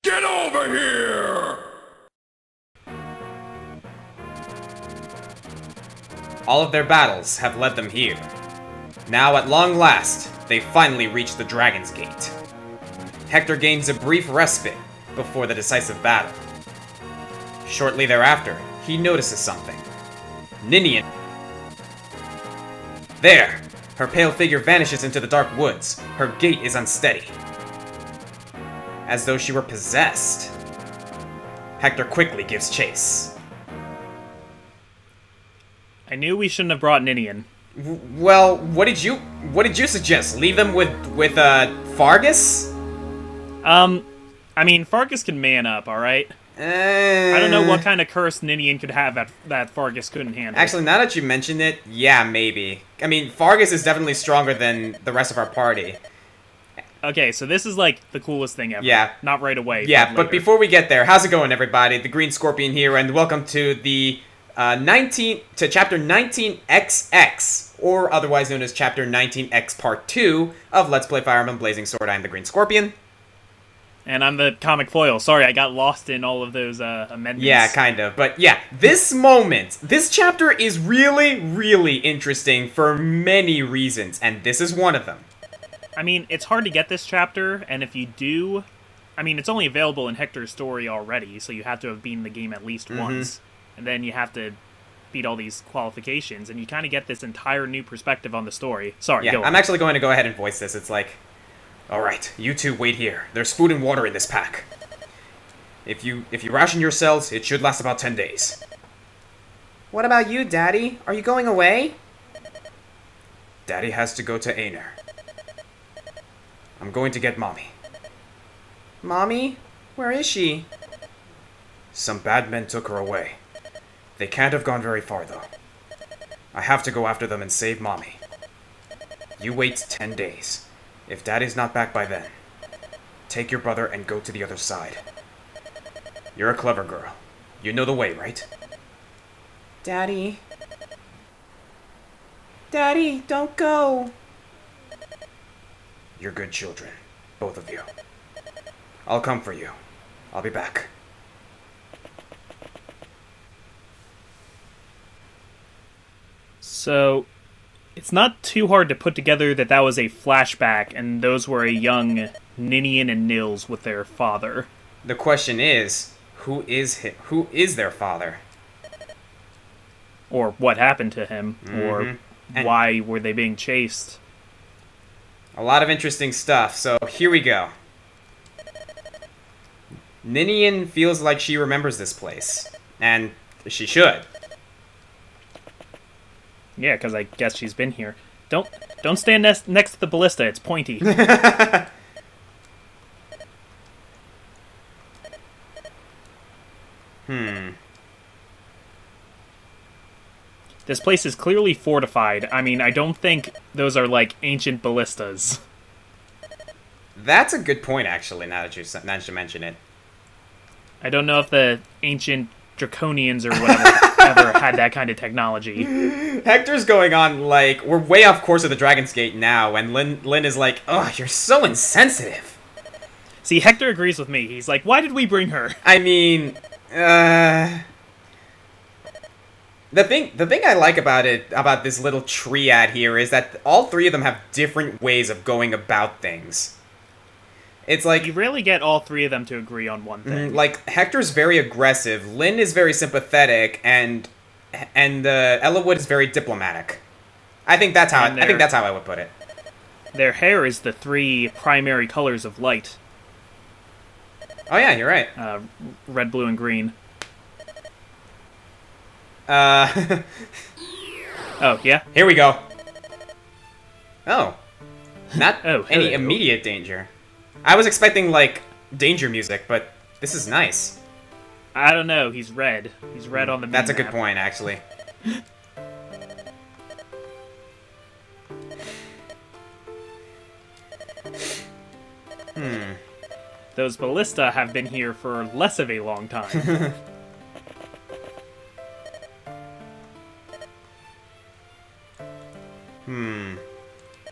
Get over here! All of their battles have led them here. Now, at long last, they finally reach the Dragon's Gate. Hector gains a brief respite before the decisive battle. Shortly thereafter, he notices something. Ninian. There! Her pale figure vanishes into the dark woods. Her gait is unsteady. As though she were possessed. Hector quickly gives chase. I knew we shouldn't have brought Ninian. Well, what did you suggest? Leave them with Fargus? I mean, Fargus can man up, alright? I don't know what kind of curse Ninian could have that Fargus couldn't handle. Actually, now that you mention it, yeah, maybe. I mean, Fargus is definitely stronger than the rest of our party. Okay, so this is like the coolest thing ever. Yeah. Not right away. Yeah, but later. before we get there, how's it going, everybody? The Green Scorpion here, and welcome to the chapter 19XX, or otherwise known as chapter 19X Part 2 of Let's Play Fire Emblem Blazing Sword. I'm the Green Scorpion. And I'm the ComicFoil. Sorry, I got lost in all of those amendments. Yeah, kind of. But yeah, this chapter is really, really interesting for many reasons, and this is one of them. I mean, it's hard to get this chapter, and if you do... I mean, it's only available in Hector's story already, so you have to have beaten the game at least once. And then you have to beat all these qualifications, and you kind of get this entire new perspective on the story. Sorry, yeah, go on. I'm actually going to go ahead and voice this. It's like... Alright, you two wait here. There's food and water in this pack. If you ration yourselves, it should last about 10 days. What about you, Daddy? Are you going away? Daddy has to go to Aner. I'm going to get Mommy. Mommy? Where is she? Some bad men took her away. They can't have gone very far, though. I have to go after them and save Mommy. You wait 10 days. If Daddy's not back by then, take your brother and go to the other side. You're a clever girl. You know the way, right? Daddy. Daddy, don't go. You're good children, both of you. I'll come for you. I'll be back. So... It's not too hard to put together that was a flashback, and those were a young Ninian and Nils with their father. The question is, who is their father? Or what happened to him, or why were they being chased? A lot of interesting stuff, so here we go. Ninian feels like she remembers this place, and she should. Yeah, because I guess she's been here. Don't stand next to the ballista. It's pointy. This place is clearly fortified. I mean, I don't think those are, like, ancient ballistas. That's a good point, actually, now that you mention it. I don't know if the ancient Draconians or whatever ever had that kind of technology. Hector's going on, like, we're way off course of the Dragon's Gate now, and Lynn is like, oh, you're so insensitive. See, Hector agrees with me. He's like, why did we bring her? I mean, the thing I like about this little triad here is that all three of them have different ways of going about things. It's like... You rarely get all three of them to agree on one thing. Like, Hector's very aggressive, Lynn is very sympathetic, and Ellawood is very diplomatic. I think that's how I would put it. Their hair is the three primary colors of light. Oh yeah, you're right. Red, blue, and green. Oh, yeah? Here we go. Oh. Not Oh, any hello. immediate danger. I was expecting, like, danger music, but this is nice. I don't know. He's red. He's red on the That's a map. good point, actually. Those ballista have been here for less of a long time.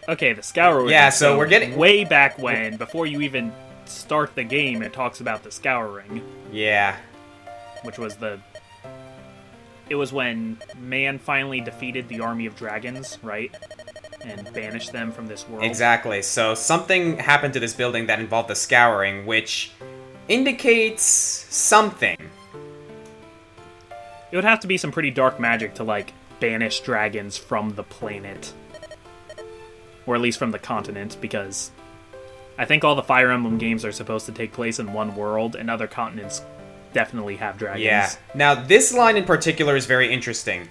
Okay, the Scour was Yeah, so we're getting... way back when, before you even start the game, it talks about the Scouring, Yeah. which was it was when man finally defeated the army of dragons, right? And banished them from this world. Exactly. So something happened to this building that involved the Scouring, which indicates something. It would have to be some pretty dark magic to, like, banish dragons from the planet. Or at least from the continent, because I think all the Fire Emblem games are supposed to take place in one world, and other continents definitely have dragons. Yeah. Now, this line in particular is very interesting.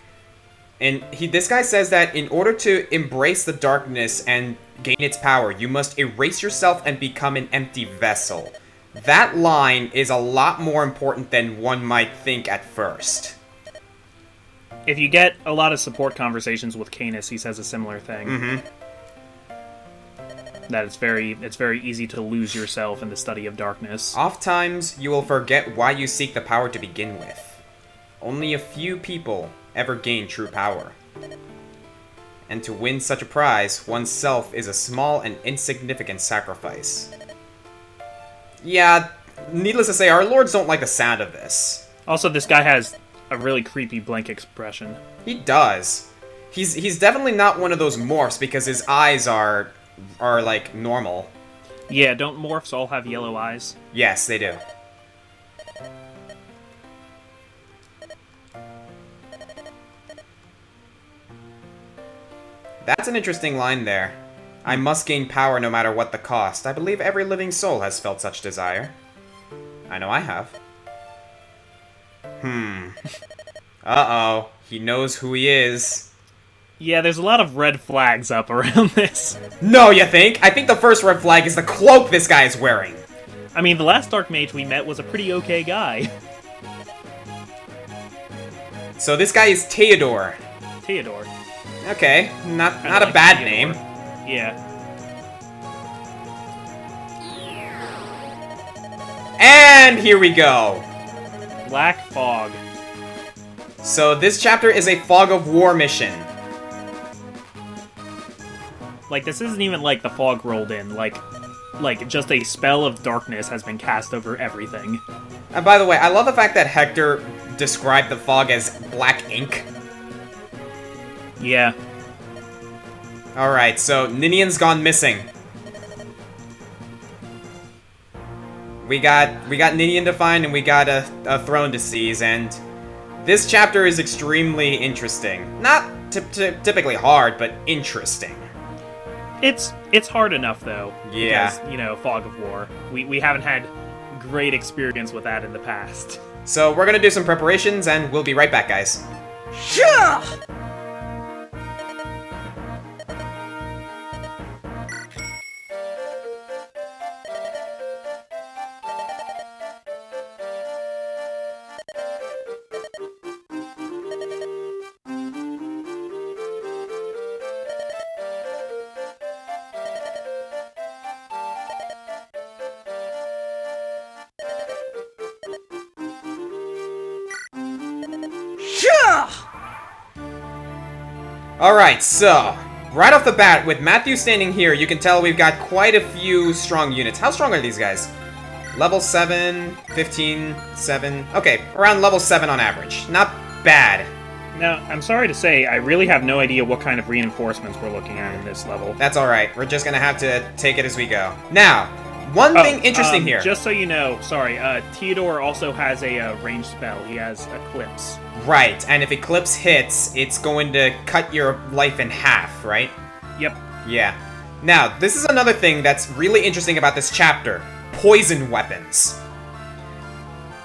And this guy says that in order to embrace the darkness and gain its power, you must erase yourself and become an empty vessel. That line is a lot more important than one might think at first. If you get a lot of support conversations with Canis, he says a similar thing. Mm-hmm. That it's very easy to lose yourself in the study of darkness. Oftentimes, you will forget why you seek the power to begin with. Only a few people ever gain true power. And to win such a prize, oneself is a small and insignificant sacrifice. Yeah, needless to say, our lords don't like the sound of this. Also, this guy has a really creepy blank expression. He does. He's definitely not one of those morphs because his eyes are like normal. Yeah, don't morphs all have yellow eyes? Yes, they do. That's an interesting line there. I must gain power no matter what the cost. I believe every living soul has felt such desire. I know I have. Uh-oh. He knows who he is. Yeah, there's a lot of red flags up around this. No, you think? I think the first red flag is the cloak this guy is wearing. I mean, the last Dark Mage we met was a pretty okay guy. So this guy is Theodore. Theodore. Okay, not Kinda a like bad Theodore. name. Yeah. And here we go. Black Fog. So this chapter is a Fog of War mission. Like, this isn't even like the fog rolled in. Like just a spell of darkness has been cast over everything. And by the way, I love the fact that Hector described the fog as black ink. Yeah. Alright, so Ninian's gone missing. We got Ninian to find and we got a throne to seize, and this chapter is extremely interesting. Not typically hard, but interesting. It's hard enough, though. Yeah. Because, you know, Fog of War. We haven't had great experience with that in the past. So we're gonna do some preparations, and we'll be right back, guys. Alright, so, right off the bat, with Matthew standing here, you can tell we've got quite a few strong units. How strong are these guys? Level 7, 15, 7... Okay, around level 7 on average. Not bad. Now, I'm sorry to say, I really have no idea what kind of reinforcements we're looking at in this level. That's alright. We're just gonna have to take it as we go. Now, one thing interesting here. Just so you know, sorry, Theodore also has a ranged spell. He has Eclipse. Right, and if Eclipse hits, it's going to cut your life in half, right? Yep. Yeah. Now, this is another thing that's really interesting about this chapter. Poison weapons.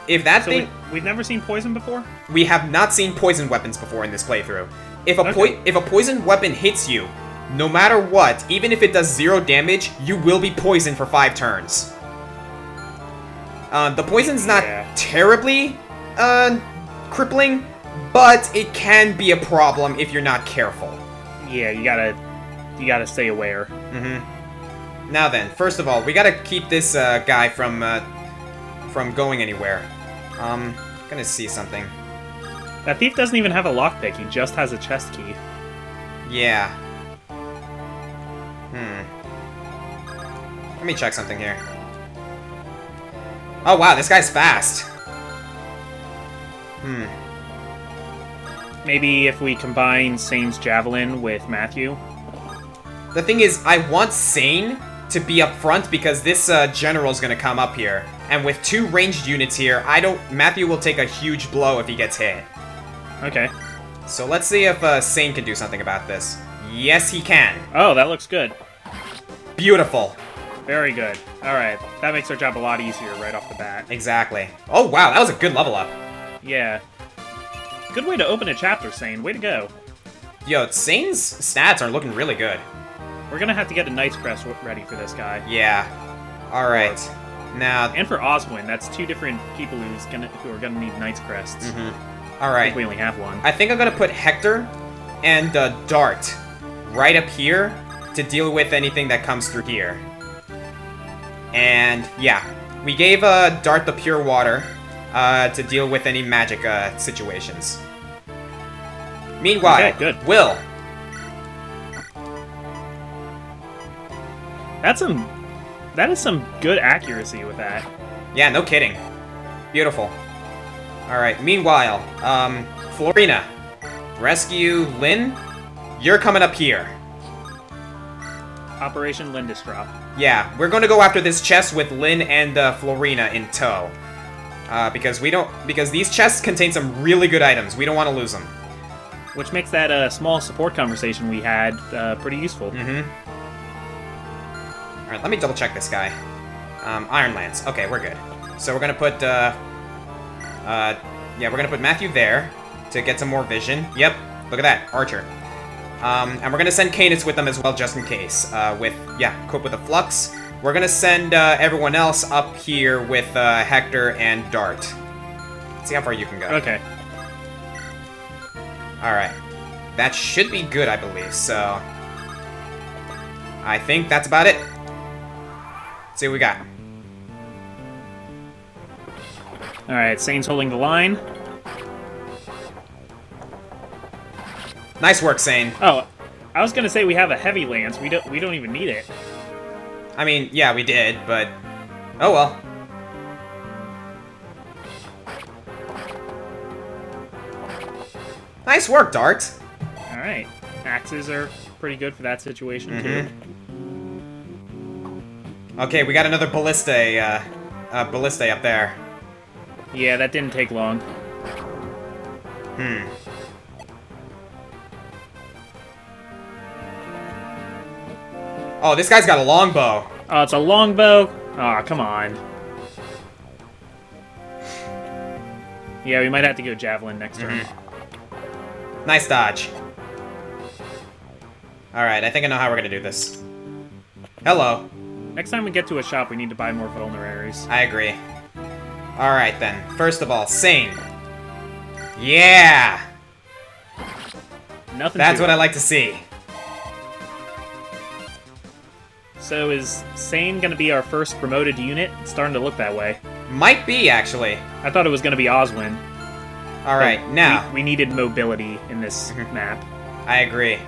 If that So thing... we've never seen poison before? We have not seen poison weapons before in this playthrough. If Okay. if a poison weapon hits you, no matter what, even if it does 0 damage, you will be poisoned for 5 turns. The poison's not Yeah. terribly, crippling, but it can be a problem if you're not careful. Yeah, you gotta stay aware. Mm-hmm. Now then, first of all, we gotta keep this, guy from going anywhere. Gonna see something. That thief doesn't even have a lockpick, he just has a chest key. Yeah. Let me check something here. Oh, wow, this guy's fast. Maybe if we combine Sane's Javelin with Matthew. The thing is, I want Sane to be up front because this general's gonna come up here. And with 2 ranged units here, Matthew will take a huge blow if he gets hit. Okay. So let's see if Sane can do something about this. Yes, he can. Oh, that looks good. Beautiful. Very good. Alright, that makes our job a lot easier right off the bat. Exactly. Oh, wow, that was a good level up. Yeah. Good way to open a chapter, Sane. Way to go. Yo, Sane's stats are looking really good. We're gonna have to get a Knight's Crest ready for this guy. Yeah. Alright. Now... And for Oswin, that's 2 different people who are gonna need Knight's Crests. I Alright. think we only have one. I think I'm gonna put Hector and Dart right up here to deal with anything that comes through here. And, yeah. We gave Dart the Pure Water to deal with any magic situations. Meanwhile, Okay, good. Will. That is some good accuracy with that. Yeah, no kidding. Beautiful. Alright, meanwhile, Florina. Rescue Lynn. You're coming up here. Operation Lindestrop. Yeah, we're going to go after this chest with Lynn and Florina in tow. Because these chests contain some really good items. We don't want to lose them. Which makes that small support conversation we had pretty useful. Alright, let me double check this guy. Iron Lance. Okay, we're good. So we're gonna put, yeah, we're gonna put Matthew there to get some more vision. Yep, look at that, Archer. And we're gonna send Canis with them as well, just in case. Cope with the Flux. We're gonna send everyone else up here with Hector and Dart. Let's see how far you can go. Okay. Alright. That should be good, I believe, so... I think that's about it. Let's see what we got. Alright, Sane's holding the line. Nice work, Sane. Oh, I was gonna say we have a heavy lance. We don't even need it. I mean, yeah, we did, but... Oh well. Nice work, Dart. Alright. Axes are pretty good for that situation, too. Okay, we got another ballista, ballista up there. Yeah, that didn't take long. Oh, this guy's got a longbow. Oh, it's a longbow? Aw, come on. Yeah, we might have to go Javelin next turn. Nice dodge. Alright, I think I know how we're gonna do this. Hello. Next time we get to a shop, we need to buy more vulneraries. I agree. Alright then. First of all, Sane. Yeah! Nothing. That's what I like to see. So is Sane gonna be our first promoted unit? It's starting to look that way. Might be, actually. I thought it was gonna be Oswin. Alright, But now. we needed mobility in this map. I agree.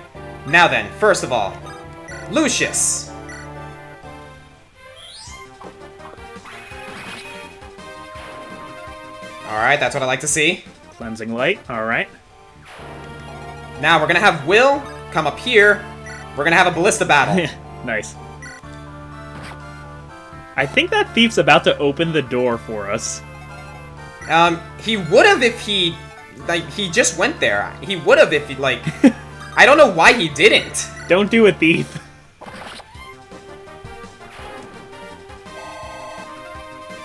Now then, first of all, Lucius. Alright, that's what I like to see. Cleansing light, alright. Now we're gonna have Will come up here. We're gonna have a ballista battle. Nice. I think that thief's about to open the door for us. He would have if he... Like, he just went there. He would have if he, like... I don't know why he didn't. Don't do it, thief.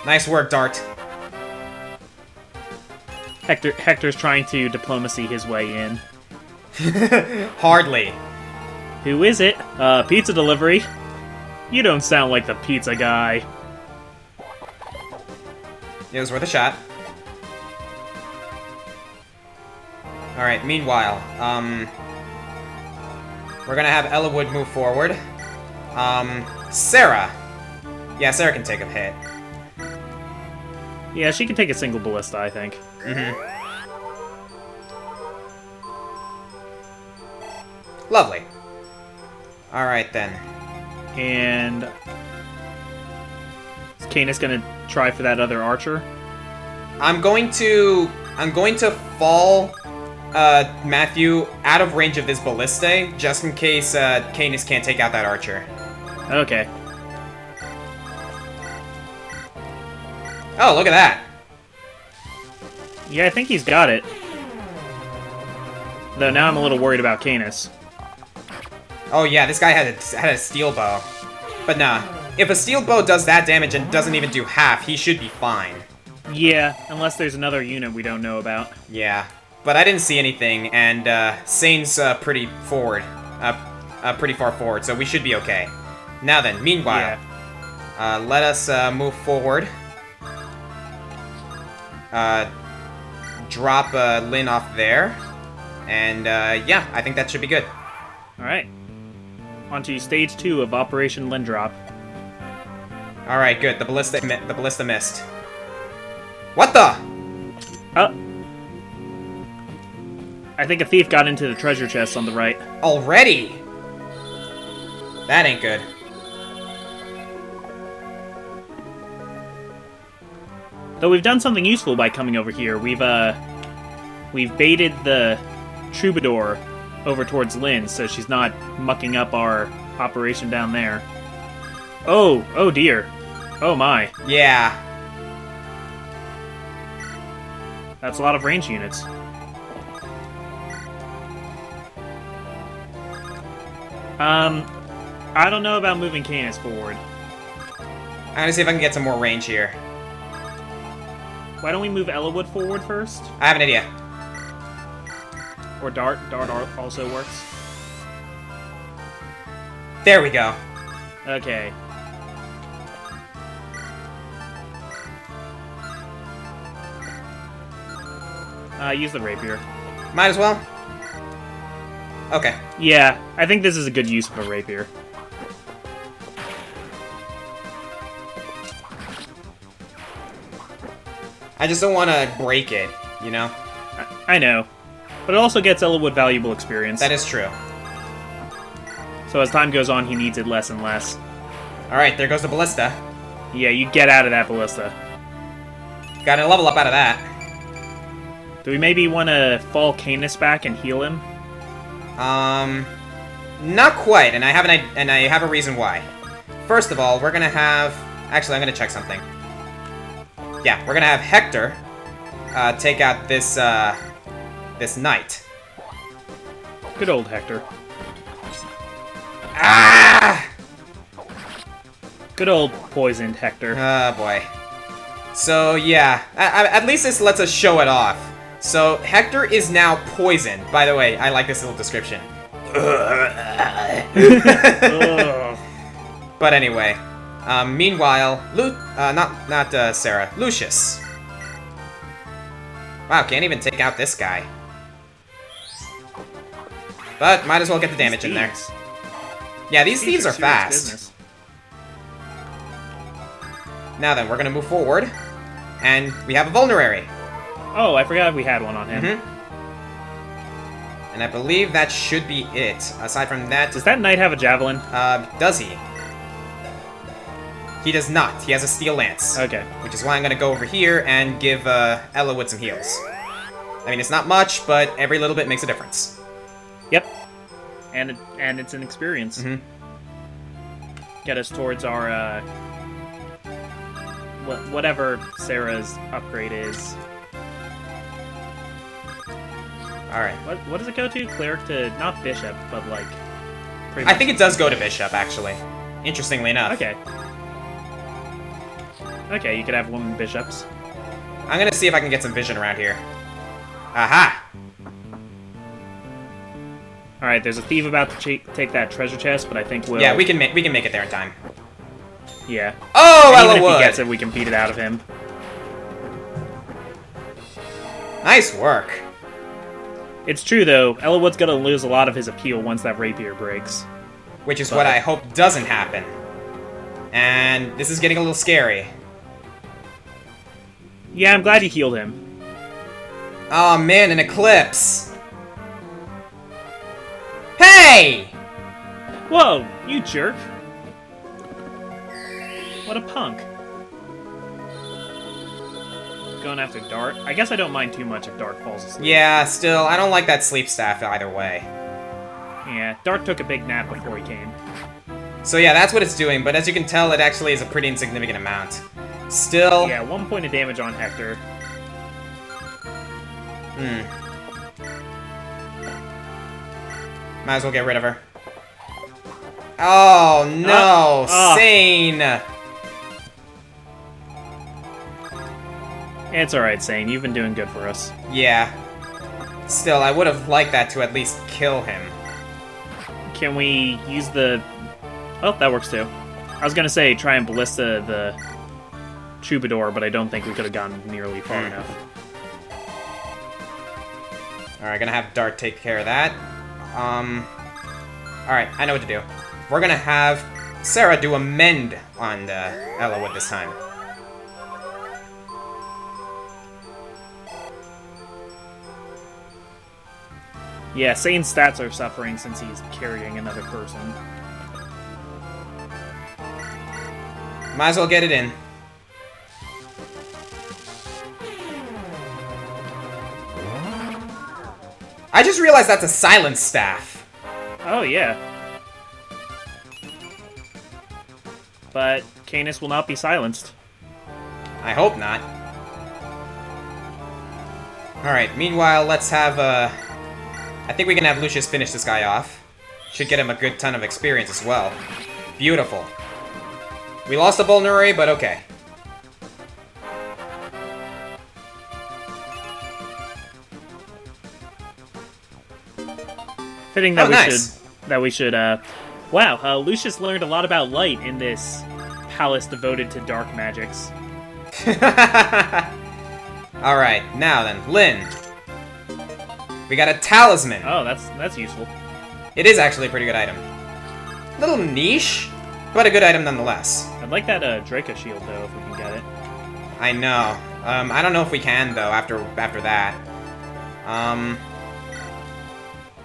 Nice work, Dart. Hector's trying to diplomacy his way in. Hardly. Who is it? Pizza delivery. You don't sound like the pizza guy. It was worth a shot. Alright, meanwhile, we're gonna have Ellawood move forward. Sarah. Yeah, Sarah can take a hit. Yeah, she can take a single ballista, I think. Lovely. Alright then. And... is Canis gonna try for that other archer? I'm going to fall Matthew out of range of this ballista, just in case Canis can't take out that archer. Okay. Oh, look at that. Yeah, I think he's got it. Though now I'm a little worried about Canis. Oh yeah, this guy had a steel bow. But nah, if a steel bow does that damage and doesn't even do half, he should be fine. Yeah, unless there's another unit we don't know about. Yeah, but I didn't see anything, and Sane's pretty forward. Pretty far forward, so we should be okay. Now then, meanwhile, let us move forward. Drop Lin off there. And yeah, I think that should be good. Alright. On to stage 2 of Operation Lindrop. Alright, good. The ballista missed. What the? I think a thief got into the treasure chest on the right. Already? That ain't good. Though we've done something useful by coming over here. We've baited the troubadour over towards Lynn, so she's not mucking up our operation down there. Oh dear. Oh my. Yeah. That's a lot of range units. I don't know about moving Canis forward. I'm gonna see if I can get some more range here. Why don't we move Ellawood forward first? I have an idea. Or Dart. Dart also works. There we go. Okay. Use the rapier. Might as well. Okay. Yeah, I think this is a good use of a rapier. I just don't want to break it, you know? I know. But it also gets Ellawood valuable experience. That is true. So as time goes on, he needs it less and less. Alright, there goes the ballista. Yeah, you get out of that ballista. Got a level up out of that. Do we maybe want to fall Canis back and heal him? Not quite, and I have a reason why. First of all, we're gonna have... Actually, I'm gonna check something. Yeah, we're gonna have Hector take out this this knight. Good old Hector. Ah! Good old poisoned Hector. Oh boy. So yeah, at least this lets us show it off. So Hector is now poisoned. By the way, I like this little description. But anyway, meanwhile, not Sarah, Lucius. Wow, can't even take out this guy. But might as well get the damage in there. Yeah, these thieves are fast. Business. Now then, we're gonna move forward, and we have a vulnerary. Oh, I forgot we had one on him. Mm-hmm. And I believe that should be it. Aside from that... Does that knight have a javelin? Does he? He does not. He has a steel lance. Okay. Which is why I'm gonna go over here and give Ellawood some heals. I mean, it's not much, but every little bit makes a difference. Yep. And it's an experience. Mm-hmm. Get us towards our, whatever Sarah's upgrade is. Alright. What does it go to? Cleric to, not bishop, but like... I think it does go to bishop, actually. Interestingly enough. Okay. Okay, you could have women bishops. I'm gonna see if I can get some vision around here. Aha! Alright, there's a thief about to take that treasure chest, but I think we'll... Yeah, we can make it there in time. Yeah. Oh, And even if Ellawood! he gets it, we can beat it out of him. Nice work. It's true, though. Ellawood's gonna lose a lot of his appeal once that rapier breaks. Which is what I hope doesn't happen. And this is getting a little scary. Yeah, I'm glad you healed him. Oh man, an eclipse! Hey! Whoa, you jerk. What a punk. going after Dart. I guess I don't mind too much if Dart falls asleep. Yeah, still, I don't like that sleep staff either way. Yeah, Dart took a big nap before he came. So yeah, that's what it's doing, but as you can tell, it actually is a pretty insignificant amount. Still... Yeah, 1 point of damage on Hector. Might as well get rid of her. Oh, no! Sane! It's alright, Sane. You've been doing good for us. Yeah. Still, I would have liked that to at least kill him. Can we use the... Oh, that works too. I was gonna say try and ballista the Troubadour, but I don't think we could have gone nearly far enough. Alright, gonna have Dart take care of that. Alright, I know what to do. We're gonna have Sarah do a mend on Ellawood this time. Yeah, Sane's stats are suffering since he's carrying another person. Might as well get it in. I just realized that's a silence staff. Oh, yeah. But Canis will not be silenced. I hope not. Alright, meanwhile, let's have, I think we can have Lucius finish this guy off. Should get him a good ton of experience as well. Beautiful. We lost a Vulnerary, but okay. Fitting that nice. we should, wow, Lucius learned a lot about light in this palace devoted to dark magics. Alright, now then, Lynn. We got a talisman. Oh, that's useful. It is actually a pretty good item. Little niche, but a good item nonetheless. I'd like that Draco shield though, if we can get it. I know. I don't know if we can though after that.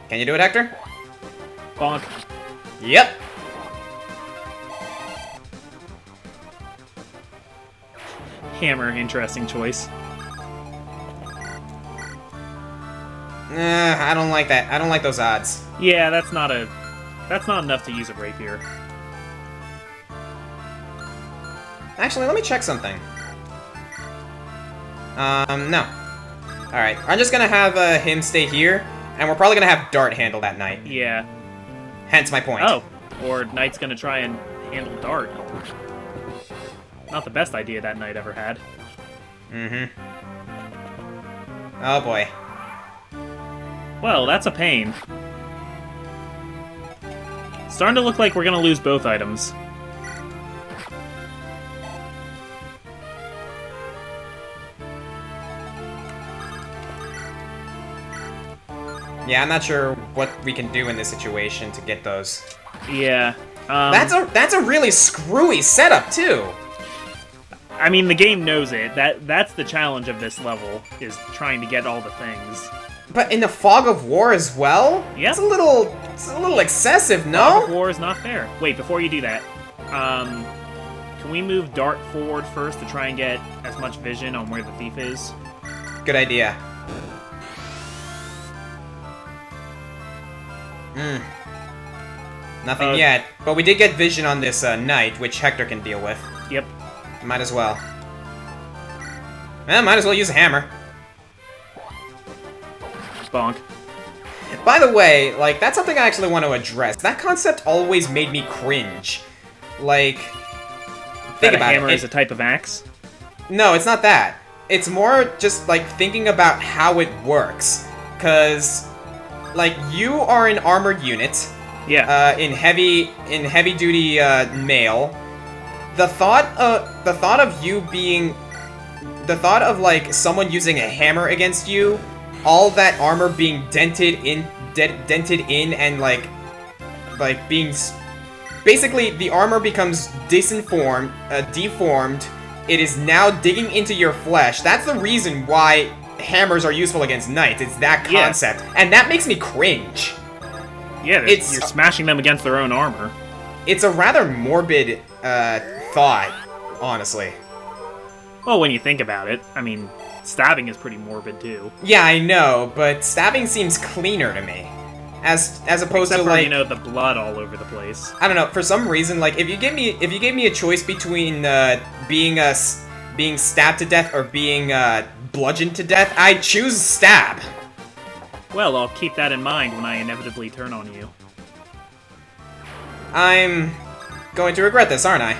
Can you do it, Hector? Bonk. Yep. Hammer, interesting choice. I don't like that. I don't like those odds. Yeah, that's not enough to use a rapier. Actually, let me check something. No. Alright, I'm just gonna have him stay here, and we're probably gonna have Dart handle that knight. Yeah. Hence my point. Oh, or Knight's gonna try and handle Dart. Not the best idea that Knight ever had. Mm-hmm. Oh boy. Well, that's a pain. Starting to look like we're gonna lose both items. Yeah, I'm not sure what we can do in this situation to get those. Yeah. That's a really screwy setup too. I mean, the game knows it. That's the challenge of this level, is trying to get all the things. But in the fog of war as well? Yeah. It's a little excessive, no? Fog of War is not fair. Wait, before you do that, can we move Dart forward first to try and get as much vision on where the thief is? Good idea. Nothing yet, but we did get vision on this knight, which Hector can deal with. Yep. Might as well. Might as well use a hammer. Bonk. By the way, like, that's something I actually want to address. That concept always made me cringe. Like, think That a about hammer it. is a type of axe? No, it's not that. It's more just, like, thinking about how it works. Because, like, you are an armored unit. Yeah. In heavy duty mail. The thought of like someone using a hammer against you, all that armor being dented in and like being basically the armor becomes deformed. It is now digging into your flesh. That's the reason why hammers are useful against knights. It's that concept, and that makes me cringe. Yeah, you're smashing them against their own armor. It's a rather morbid thought, honestly. Well, when you think about it, I mean, stabbing is pretty morbid too. Yeah, I know, but stabbing seems cleaner to me. As opposed Except to for, like, you know, the blood all over the place. I don't know, for some reason, like, if you gave me a choice between being stabbed to death or being bludgeoned to death, I'd choose stab. Well, I'll keep that in mind when I inevitably turn on you. I'm going to regret this, aren't I?